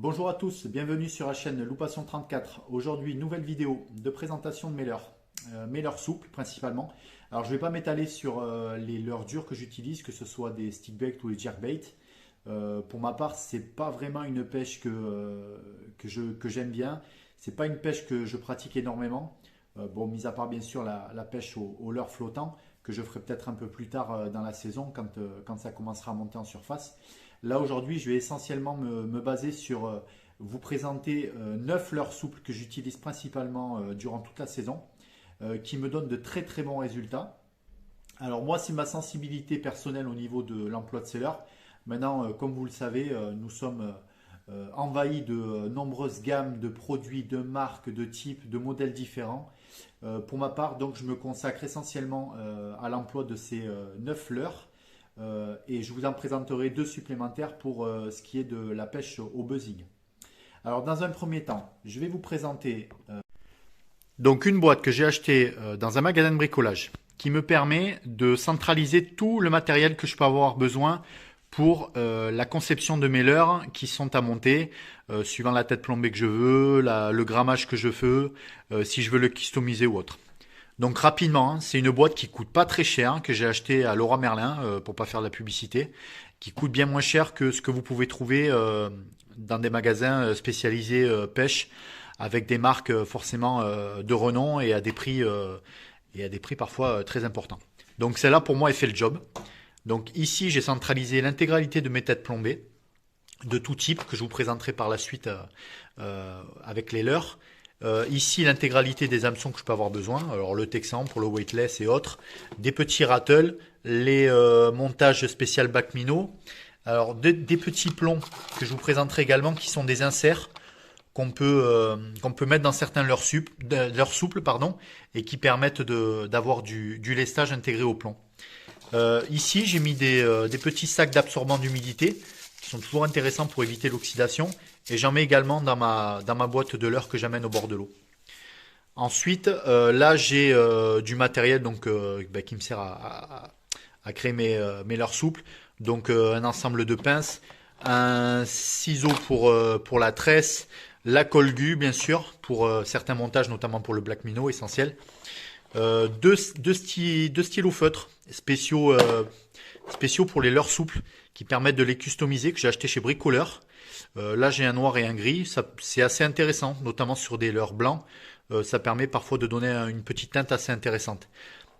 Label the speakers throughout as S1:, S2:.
S1: Bonjour à tous, bienvenue sur la chaîne Loupation 34. Aujourd'hui, nouvelle vidéo de présentation de mes leurres. Mes leurres souples principalement. Alors je ne vais pas m'étaler sur les leurres dures que j'utilise, que ce soit des stickbait ou les jerkbait. Pour ma part, c'est pas vraiment une pêche que j'aime bien. C'est pas une pêche que je pratique énormément. Bon, mis à part bien sûr la pêche au leurre flottant, que je ferai peut-être un peu plus tard dans la saison quand ça commencera à monter en surface. Là aujourd'hui, je vais essentiellement me baser sur vous présenter 9 leurres souples que j'utilise principalement durant toute la saison, qui me donnent de très très bons résultats. Alors moi, c'est ma sensibilité personnelle au niveau de l'emploi de ces leurres. Maintenant, comme vous le savez, nous sommes envahis de nombreuses gammes de produits, de marques, de types, de modèles différents. Pour ma part, donc, je me consacre essentiellement à l'emploi de ces 9 leurres. Et je vous en présenterai deux supplémentaires pour ce qui est de la pêche au buzzing. Alors dans un premier temps, je vais vous présenter donc une boîte que j'ai achetée dans un magasin de bricolage qui me permet de centraliser tout le matériel que je peux avoir besoin pour la conception de mes leurres qui sont à monter suivant la tête plombée que je veux, le grammage que je veux, si je veux le customiser ou autre. Donc rapidement, hein, c'est une boîte qui coûte pas très cher, que j'ai acheté à Leroy Merlin pour pas faire de la publicité, qui coûte bien moins cher que ce que vous pouvez trouver dans des magasins spécialisés pêche, avec des marques forcément de renom et à des prix parfois très importants. Donc celle-là pour moi elle fait le job. Donc ici j'ai centralisé l'intégralité de mes têtes plombées de tout type que je vous présenterai par la suite avec les leurs. Ici, l'intégralité des hameçons que je peux avoir besoin. Alors, le Texan pour le weightless et autres. Des petits rattles. Les montages spécial back minnow. Alors, des petits plombs que je vous présenterai également qui sont des inserts qu'on peut mettre dans certains leurres souples pardon, et qui permettent d'avoir du lestage intégré au plomb. Ici, j'ai mis des petits sacs d'absorbant d'humidité qui sont toujours intéressants pour éviter l'oxydation. Et j'en mets également dans ma boîte de leurres que j'amène au bord de l'eau. Ensuite, là j'ai du matériel donc, qui me sert à créer mes leurres souples. Donc un ensemble de pinces, un ciseau pour la tresse, la colle-gu bien sûr pour certains montages, notamment pour le black minnow essentiel. Deux stylos feutres spéciaux pour les leurres souples qui permettent de les customiser, que j'ai acheté chez Bricoleur. Là j'ai un noir et un gris, c'est assez intéressant, notamment sur des leurres blancs. Ça permet parfois de donner une petite teinte assez intéressante.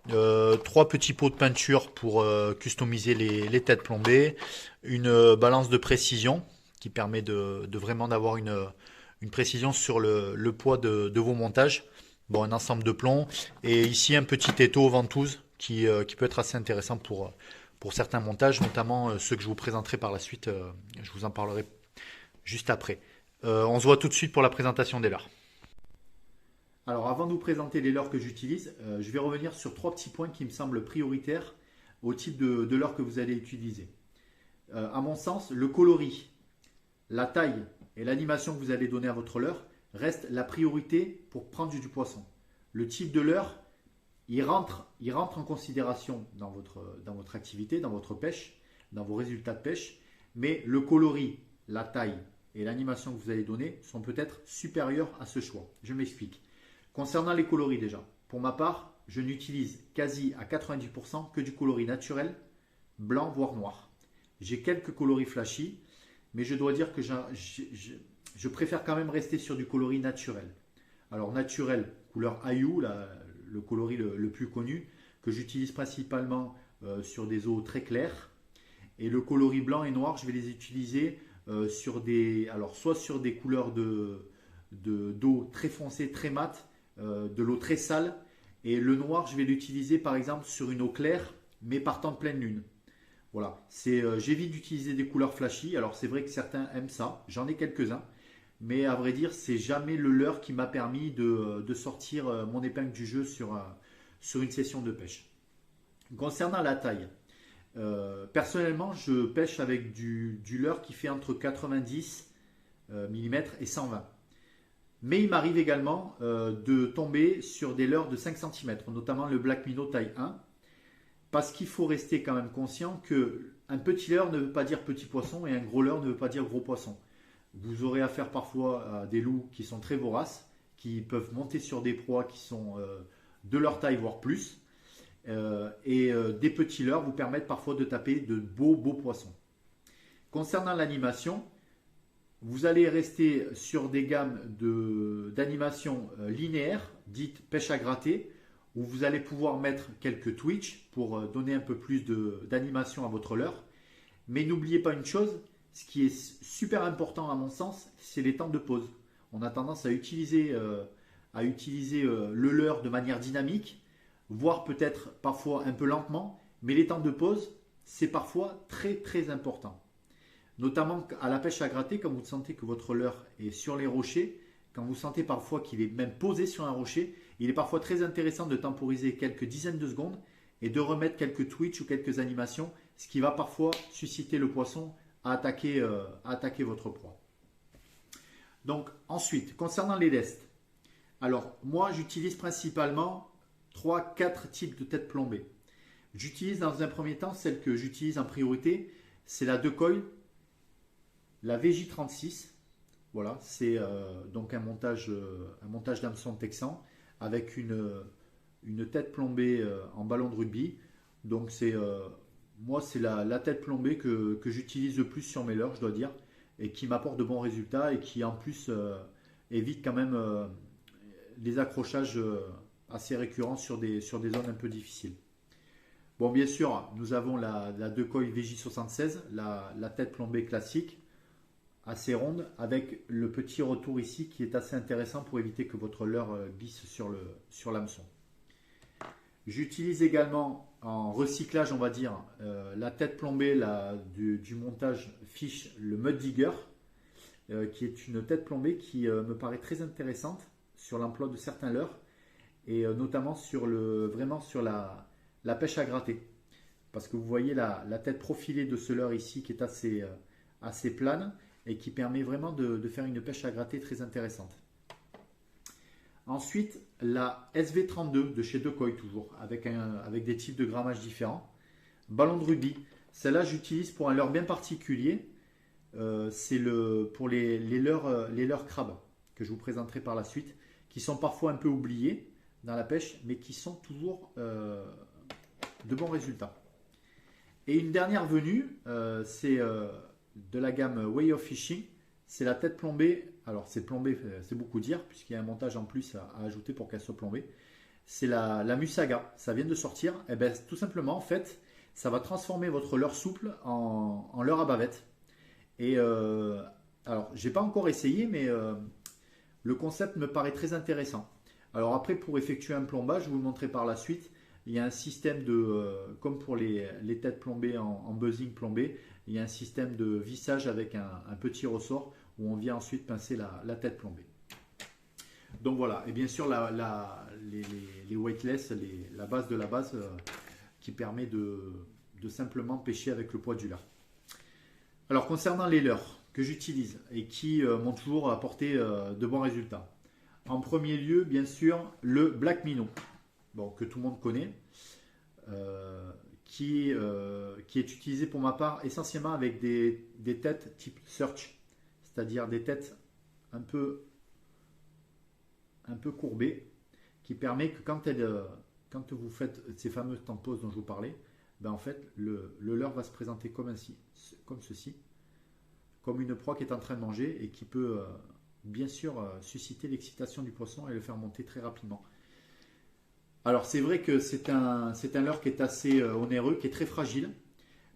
S1: Trois petits pots de peinture pour customiser les têtes plombées. Une balance de précision qui permet de vraiment d'avoir une précision sur le poids de vos montages. Bon, un ensemble de plombs. Et ici un petit étau ventouse qui peut être assez intéressant pour certains montages, notamment ceux que je vous présenterai par la suite. Je vous en parlerai juste après. On se voit tout de suite pour la présentation des leurres. Alors avant de vous présenter les leurres que j'utilise, je vais revenir sur trois petits points qui me semblent prioritaires au type de leurre que vous allez utiliser. À mon sens, le coloris, la taille et l'animation que vous allez donner à votre leurre reste la priorité pour prendre du poisson. Le type de leurre, il rentre en considération dans votre activité, dans votre pêche, dans vos résultats de pêche, mais le coloris, la taille et l'animation que vous allez donner sont peut-être supérieurs à ce choix. Je m'explique. Concernant les coloris déjà, pour ma part, je n'utilise quasi à 90% que du coloris naturel, blanc voire noir. J'ai quelques coloris flashy, mais je dois dire que je préfère quand même rester sur du coloris naturel. Alors naturel, couleur Ayu, le coloris le plus connu, que j'utilise principalement sur des eaux très claires. Et le coloris blanc et noir, je vais les utiliser soit sur des couleurs d'eau très foncée, très mate, de l'eau très sale. Et le noir, je vais l'utiliser par exemple sur une eau claire, mais partant de pleine lune. Voilà, j'évite d'utiliser des couleurs flashy. Alors c'est vrai que certains aiment ça, j'en ai quelques-uns. Mais à vrai dire, c'est jamais le leurre qui m'a permis de sortir mon épingle du jeu sur une session de pêche. Concernant la taille, personnellement, je pêche avec du leurre qui fait entre 90 mm et 120. Mais il m'arrive également de tomber sur des leurres de 5 cm, notamment le Black Minnow taille 1, parce qu'il faut rester quand même conscient qu'un petit leurre ne veut pas dire petit poisson et un gros leurre ne veut pas dire gros poisson. Vous aurez affaire parfois à des loups qui sont très voraces, qui peuvent monter sur des proies qui sont de leur taille, voire plus. Des petits leurres vous permettent parfois de taper de beaux poissons. Concernant l'animation, vous allez rester sur des gammes d'animation linéaire, dites pêche à gratter, où vous allez pouvoir mettre quelques twitch pour donner un peu plus d'animation à votre leurre. Mais n'oubliez pas une chose, ce qui est super important à mon sens, c'est les temps de pause. On a tendance à utiliser le leurre de manière dynamique, voire peut-être parfois un peu lentement, mais les temps de pause, c'est parfois très très important. Notamment à la pêche à gratter, quand vous sentez que votre leurre est sur les rochers, quand vous sentez parfois qu'il est même posé sur un rocher, il est parfois très intéressant de temporiser quelques dizaines de secondes et de remettre quelques twitch ou quelques animations, ce qui va parfois susciter le poisson à attaquer votre proie. Donc ensuite, concernant les lestes, alors moi j'utilise principalement 3-4 types de têtes plombées. J'utilise dans un premier temps celle que j'utilise en priorité, c'est la Decoy, la VJ36. Voilà, c'est donc un montage d'hameçon texan avec une tête plombée en ballon de rugby. Donc moi c'est la tête plombée que j'utilise le plus sur mes leurres, je dois dire, et qui m'apporte de bons résultats et qui en plus évite quand même les accrochages assez récurrents sur des zones un peu difficiles. Bon, bien sûr, nous avons la Decoy VJ76, la tête plombée classique, assez ronde, avec le petit retour ici qui est assez intéressant pour éviter que votre leurre glisse sur l'hameçon. J'utilise également en recyclage, on va dire, la tête plombée du montage Fish, le Mud Digger, qui est une tête plombée qui me paraît très intéressante sur l'emploi de certains leurres et notamment vraiment sur la pêche à gratter. Parce que vous voyez la tête profilée de ce leurre ici qui est assez plane et qui permet vraiment de faire une pêche à gratter très intéressante. Ensuite, la SV32 de chez Decoy toujours, avec des types de grammage différents. Ballon de rugby, celle-là j'utilise pour un leurre bien particulier. C'est pour les leurres crabes que je vous présenterai par la suite, qui sont parfois un peu oubliés dans la pêche, mais qui sont toujours de bons résultats. Et une dernière venue, c'est de la gamme Way of Fishing, c'est la tête plombée. Alors c'est plombé, c'est beaucoup dire, puisqu'il y a un montage en plus à ajouter pour qu'elle soit plombée. C'est la Musaga, ça vient de sortir. Et bien tout simplement, en fait, ça va transformer votre leurre souple en leurre à bavette. Et alors, j'ai pas encore essayé, mais le concept me paraît très intéressant. Alors après, pour effectuer un plombage, je vous le montrerai par la suite. Il y a un système comme pour les têtes plombées en buzzing plombé, il y a un système de vissage avec un petit ressort où on vient ensuite pincer la tête plombée. Donc voilà, et bien sûr les weightless, la base de la base qui permet de simplement pêcher avec le poids du leurre. Alors concernant les leurres que j'utilise et qui m'ont toujours apporté de bons résultats. En premier lieu, bien sûr, le Black Minnow, bon, que tout le monde connaît, qui est utilisé pour ma part essentiellement avec des têtes type search, c'est-à-dire des têtes un peu courbées, qui permet que quand vous faites ces fameuses tempos dont je vous parlais, ben en fait le leurre va se présenter comme ceci, comme une proie qui est en train de manger et qui peut bien sûr susciter l'excitation du poisson et le faire monter très rapidement. Alors c'est vrai que c'est un leurre qui est assez onéreux, qui est très fragile,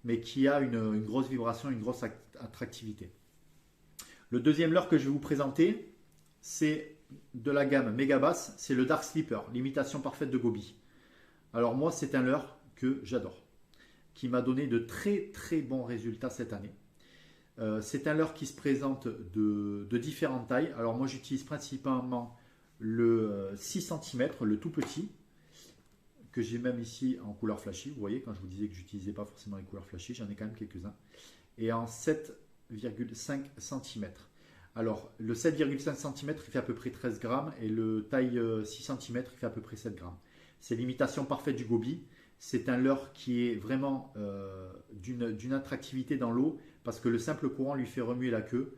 S1: mais qui a une grosse vibration, une grosse attractivité. Le deuxième leurre que je vais vous présenter, c'est de la gamme méga basse, c'est le Dark Sleeper, l'imitation parfaite de Goby. Alors moi c'est un leurre que j'adore, qui m'a donné de très très bons résultats cette année. C'est un leurre qui se présente de différentes tailles. Alors moi j'utilise principalement le 6 cm, le tout petit, que j'ai même ici en couleur flashy. Vous voyez, quand je vous disais que j'utilisais pas forcément les couleurs flashy, j'en ai quand même quelques-uns. Et en 7,5 cm. Alors le 7,5 cm il fait à peu près 13 grammes et le taille 6 cm il fait à peu près 7 grammes. C'est l'imitation parfaite du Goby. C'est un leurre qui est vraiment d'une attractivité dans l'eau parce que le simple courant lui fait remuer la queue.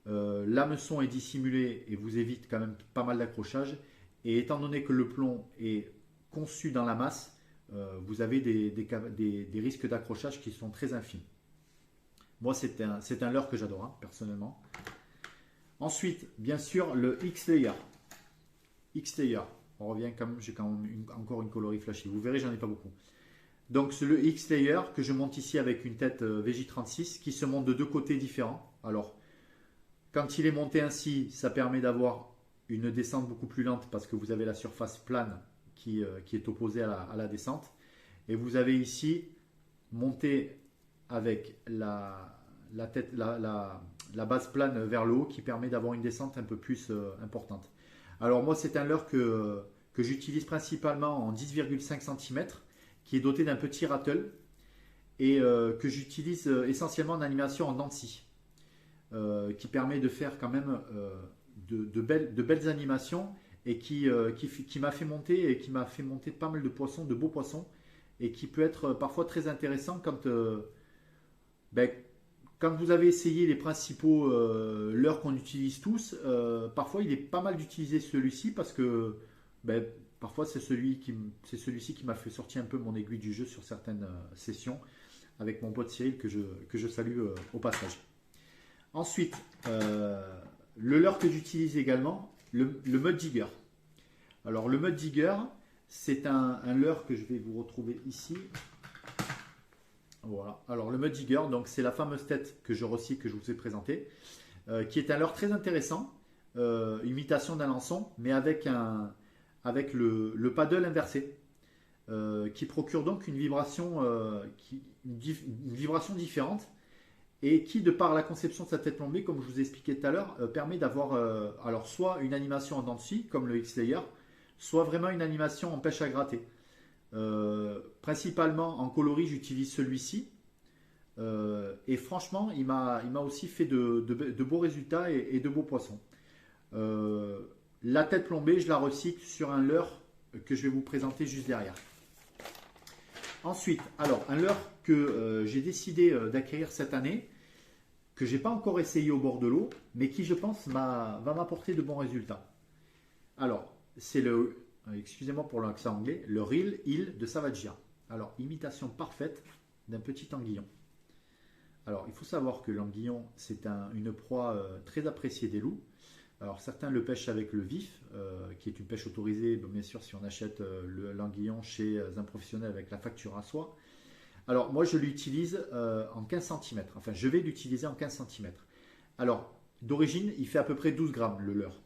S1: L'hameçon est dissimulé et vous évite quand même pas mal d'accrochage. Et étant donné que le plomb est conçu dans la masse, vous avez des risques d'accrochage qui sont très infimes. Moi, c'est un leurre que j'adore, hein, personnellement. Ensuite, bien sûr, le X-Layer. X-Layer. On revient quand même, j'ai quand même encore une coloris flashy. Vous verrez, j'en ai pas beaucoup. Donc, c'est le X-Layer que je monte ici avec une tête VJ36 qui se monte de deux côtés différents. Alors, quand il est monté ainsi, ça permet d'avoir une descente beaucoup plus lente parce que vous avez la surface plane qui est opposée à la descente. Et vous avez ici monté avec la base plane vers le haut qui permet d'avoir une descente un peu plus importante. Alors moi, c'est un leurre que j'utilise principalement en 10,5 cm qui est doté d'un petit rattle et que j'utilise essentiellement en animation en dents de scie. Qui permet de faire quand même de belles animations et qui m'a fait monter pas mal de poissons, de beaux poissons, et qui peut être parfois très intéressant quand vous avez essayé les principaux leurres qu'on utilise tous. Parfois il est pas mal d'utiliser celui-ci parce que parfois c'est celui-ci qui m'a fait sortir un peu mon aiguille du jeu sur certaines sessions avec mon pote Cyril que je salue au passage. Ensuite, le leurre que j'utilise également, le Mud Digger. Alors le Mud Digger, c'est un leurre que je vais vous retrouver ici. Voilà. Alors le Mud Digger, donc c'est la fameuse tête que je recycle, que je vous ai présentée, qui est un leurre très intéressant, imitation d'un lançon, mais avec le paddle inversé, qui procure donc une vibration différente. Et qui, de par la conception de sa tête plombée, comme je vous ai expliqué tout à l'heure, permet d'avoir alors soit une animation en dents de scie, comme le X-Layer, soit vraiment une animation en pêche à gratter. Principalement en coloris, j'utilise celui-ci. Et franchement, il m'a aussi fait de beaux résultats et de beaux poissons. La tête plombée, je la recycle sur un leurre que je vais vous présenter juste derrière. Ensuite, alors un leurre que j'ai décidé d'acquérir cette année, que j'ai pas encore essayé au bord de l'eau, mais qui je pense va m'apporter de bons résultats. Alors, c'est excusez-moi pour l'accent anglais, le Reel Hill de Savagia. Alors, imitation parfaite d'un petit anguillon. Alors, il faut savoir que l'anguillon, c'est une proie très appréciée des loups. Alors, certains le pêchent avec le vif, qui est une pêche autorisée, bien sûr, si on achète l'anguillon chez un professionnel avec la facture à soie. Alors, moi, je l'utilise en 15 cm. Enfin, je vais l'utiliser en 15 cm. Alors, d'origine, il fait à peu près 12 grammes le leurre.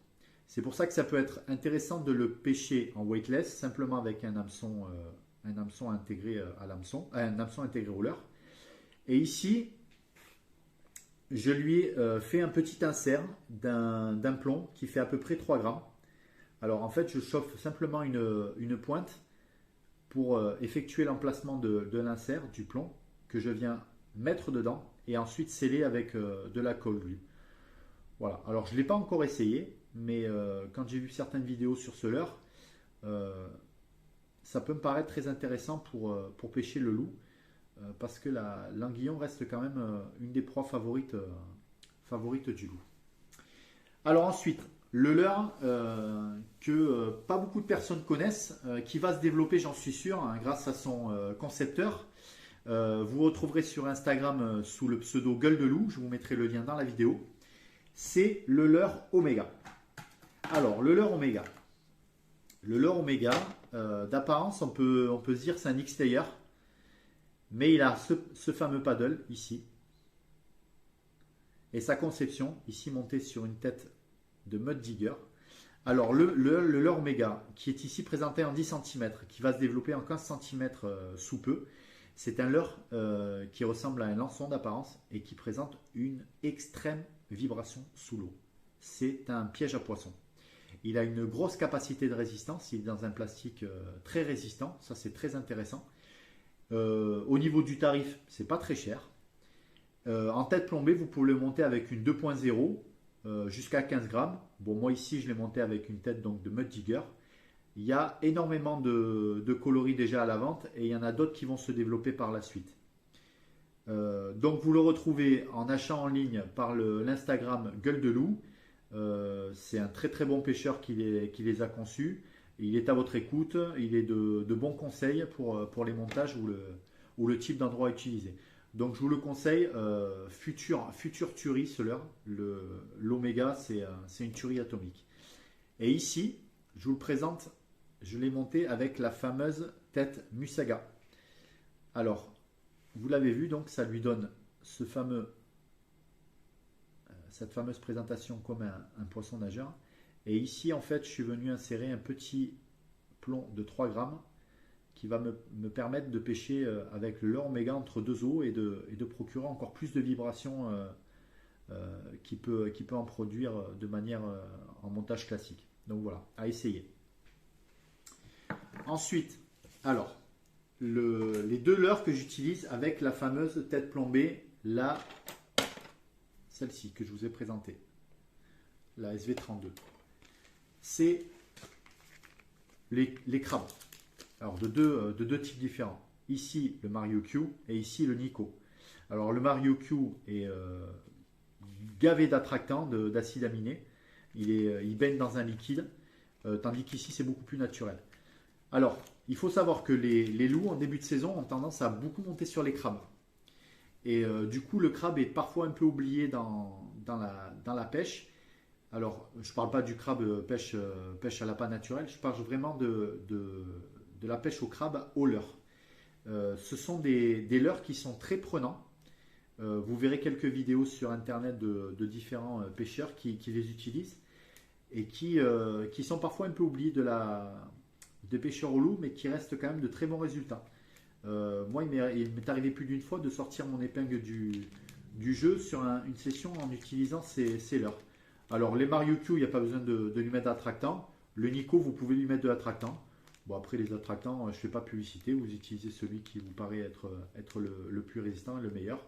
S1: C'est pour ça que ça peut être intéressant de le pêcher en weightless, simplement avec un hameçon intégré à l'hameçon, un hameçon intégré au leurre. Et ici, je lui ai fait un petit insert d'un plomb qui fait à peu près 3 grammes. Alors, en fait, je chauffe simplement une pointe pour effectuer l'emplacement de l'insert du plomb que je viens mettre dedans et ensuite sceller avec de la colle glue. Voilà, alors je ne l'ai pas encore essayé, mais quand j'ai vu certaines vidéos sur ce leurre, ça peut me paraître très intéressant pour pêcher le loup, parce que l'anguillon reste quand même une des proies favorites du loup. Alors ensuite, le leurre que pas beaucoup de personnes connaissent, qui va se développer, j'en suis sûr, hein, grâce à son concepteur. Vous retrouverez sur Instagram sous le pseudo Gueule de Loup, je vous mettrai le lien dans la vidéo. C'est le leurre Omega. Alors, le leurre Omega. Le leurre Omega, d'apparence, on peut se dire c'est un X-Layer, mais il a ce fameux paddle ici. Et sa conception, ici montée sur une tête de Mud Digger. Alors le leurre Omega, qui est ici présenté en 10 cm, qui va se développer en 15 cm sous peu, c'est un leurre qui ressemble à un lançon d'apparence et qui présente une extrême vibration sous l'eau. C'est un piège à poisson. Il a une grosse capacité de résistance, il est dans un plastique très résistant, ça c'est très intéressant. Au niveau du tarif, c'est pas très cher. En tête plombée, vous pouvez le monter avec une 2.0 jusqu'à 15 grammes. Bon, moi ici, je l'ai monté avec une tête donc, de Mud Digger. Il y a énormément de coloris déjà à la vente et il y en a d'autres qui vont se développer par la suite. Donc vous le retrouvez en achat en ligne par l'Instagram Gueule de Loup. C'est un très très bon pêcheur qui les a conçus. Il est à votre écoute, il est de bons conseils pour les montages ou le type d'endroit à utiliser. Donc je vous le conseille, future tuerie ce leurre. L'Oméga, c'est une tuerie atomique. Et ici, je vous le présente, je l'ai monté avec la fameuse tête Musaga. Alors, vous l'avez vu, donc ça lui donne cette fameuse présentation comme un poisson nageur. Et ici, en fait, je suis venu insérer un petit plomb de 3 grammes qui va me permettre de pêcher avec le leurre Oméga entre deux eaux et de procurer encore plus de vibrations qui peut en produire de manière en montage classique. Donc voilà, à essayer. Ensuite, alors, les deux leurres que j'utilise avec la fameuse tête plombée, celle-ci que je vous ai présentée, la SV32. C'est les crabes. Alors de deux types différents. Ici le Mario Q et ici le Nico. Alors le Mario Q est gavé d'attractants, d'acides aminés. Il baigne dans un liquide, tandis qu'ici c'est beaucoup plus naturel. Alors il faut savoir que les loups en début de saison ont tendance à beaucoup monter sur les crabes. Et du coup le crabe est parfois un peu oublié dans la pêche. Alors, je ne parle pas du crabe pêche à l'appât naturel, je parle vraiment de la pêche au crabe au leurre. Ce sont des leurres qui sont très prenants. Vous verrez quelques vidéos sur internet de différents pêcheurs qui les utilisent et qui sont parfois un peu oubliés des pêcheurs au loup, mais qui restent quand même de très bons résultats. Moi, il m'est arrivé plus d'une fois de sortir mon épingle du jeu sur une session en utilisant ces leurres. Alors les Mario Q, il n'y a pas besoin de lui mettre d'attractant. Le Nico, vous pouvez lui mettre de l'attractant. Bon, après les attractants, je ne fais pas publicité, vous utilisez celui qui vous paraît être le plus résistant et le meilleur.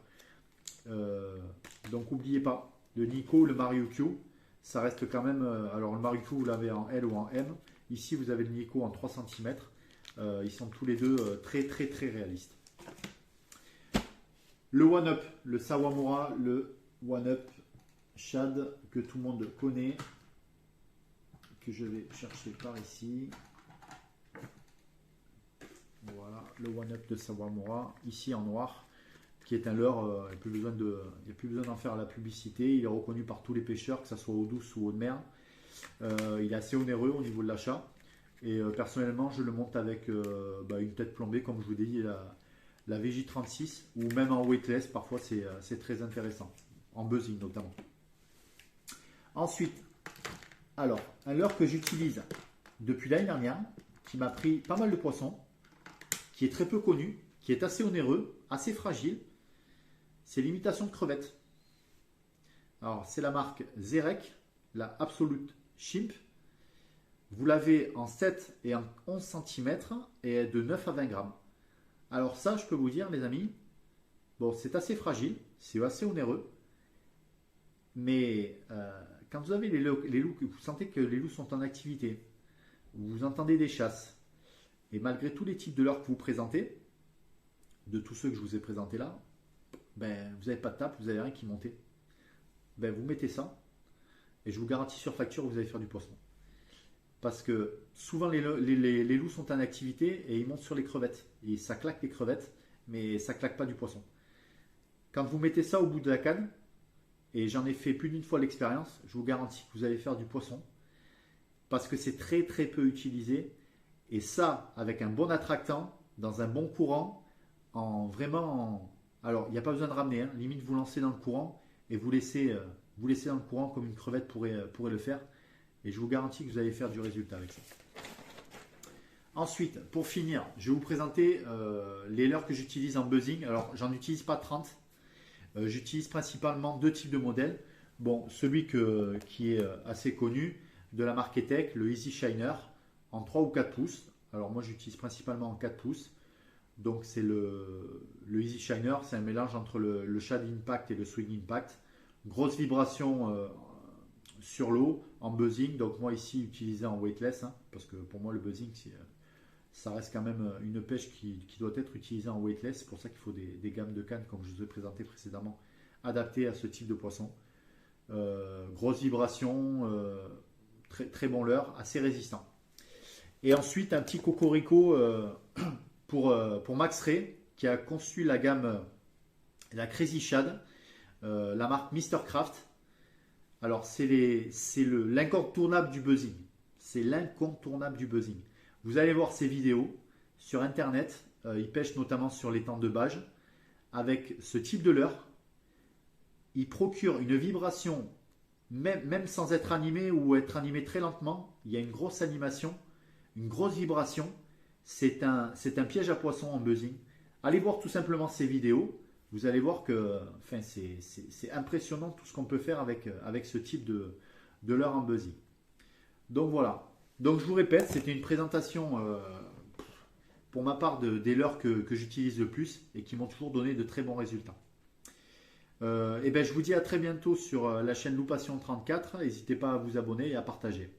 S1: Donc n'oubliez pas, le Nico, le Mario Q, ça reste quand même... alors le Mario Q, vous l'avez en L ou en M. Ici, vous avez le Nico en 3 cm. Ils sont tous les deux très très très réalistes. Le One-Up, le Sawamura, le One-Up Shad que tout le monde connaît, que je vais chercher par ici. Voilà, le One-Up de Sawamura, ici en noir, qui est un leurre, il n'y a plus besoin d'en faire la publicité, il est reconnu par tous les pêcheurs, que ce soit eau douce ou eau de mer. Il est assez onéreux au niveau de l'achat, et personnellement je le monte avec une tête plombée, comme je vous ai dit, la VJ36, ou même en weightless, parfois c'est très intéressant, en buzzing notamment. Ensuite, alors, un leurre que j'utilise depuis l'année dernière, qui m'a pris pas mal de poissons, qui est très peu connu, qui est assez onéreux, assez fragile, c'est l'imitation de crevette. Alors, c'est la marque Zerek, la Absolute Shrimp. Vous l'avez en 7 et en 11 cm et de 9 à 20 grammes. Alors ça, je peux vous dire, les amis, bon, c'est assez fragile, c'est assez onéreux, mais quand vous avez les loups, vous sentez que les loups sont en activité, vous entendez des chasses, et malgré tous les types de leurres que vous présentez, de tous ceux que je vous ai présentés là, ben, vous n'avez pas de tape, vous n'avez rien qui monte. Ben, vous mettez ça, et je vous garantis sur facture, vous allez faire du poisson. Parce que souvent les loups sont en activité et ils montent sur les crevettes. Et ça claque les crevettes, mais ça claque pas du poisson. Quand vous mettez ça au bout de la canne, et j'en ai fait plus d'une fois l'expérience, je vous garantis que vous allez faire du poisson. Parce que c'est très très peu utilisé. Et ça, avec un bon attractant, dans un bon courant, alors il n'y a pas besoin de ramener, hein. Limite vous lancez dans le courant et vous laissez dans le courant comme une crevette pourrait le faire. Et je vous garantis que vous allez faire du résultat avec ça. Ensuite, pour finir, je vais vous présenter les leurres que j'utilise en buzzing. Alors, j'en utilise pas 30. J'utilise principalement deux types de modèles. Bon, celui qui est assez connu, de la marque Etec, le Easy Shiner, en 3 ou 4 pouces. Alors, moi, j'utilise principalement en 4 pouces. Donc, c'est le Easy Shiner, c'est un mélange entre le Shad Impact et le Swing Impact. Grosse vibration sur l'eau en buzzing, donc moi ici utilisé en weightless, hein, parce que pour moi le buzzing ça reste quand même une pêche qui doit être utilisée en weightless. C'est pour ça qu'il faut des gammes de cannes, comme je vous ai présenté précédemment, adaptées à ce type de poisson. Grosse vibration, très, très bon leurre, assez résistant. Et ensuite, un petit cocorico pour Max Ray, qui a conçu la gamme, la Crazy Shad, la marque Mr. Craft. Alors, c'est l'incontournable du buzzing. C'est l'incontournable du buzzing. Vous allez voir ces vidéos sur Internet. Il pêche notamment sur l'étang de Bages. Avec ce type de leurre, il procure une vibration, même sans être animé ou être animé très lentement. Il y a une grosse animation, une grosse vibration. C'est un piège à poisson en buzzing. Allez voir tout simplement ces vidéos. Vous allez voir que c'est impressionnant tout ce qu'on peut faire avec ce type de leurre en buzzing. Donc voilà. Donc je vous répète, c'était une présentation pour ma part des leurres que j'utilise le plus et qui m'ont toujours donné de très bons résultats. Et ben, je vous dis à très bientôt sur la chaîne Loupation 34. N'hésitez pas à vous abonner et à partager.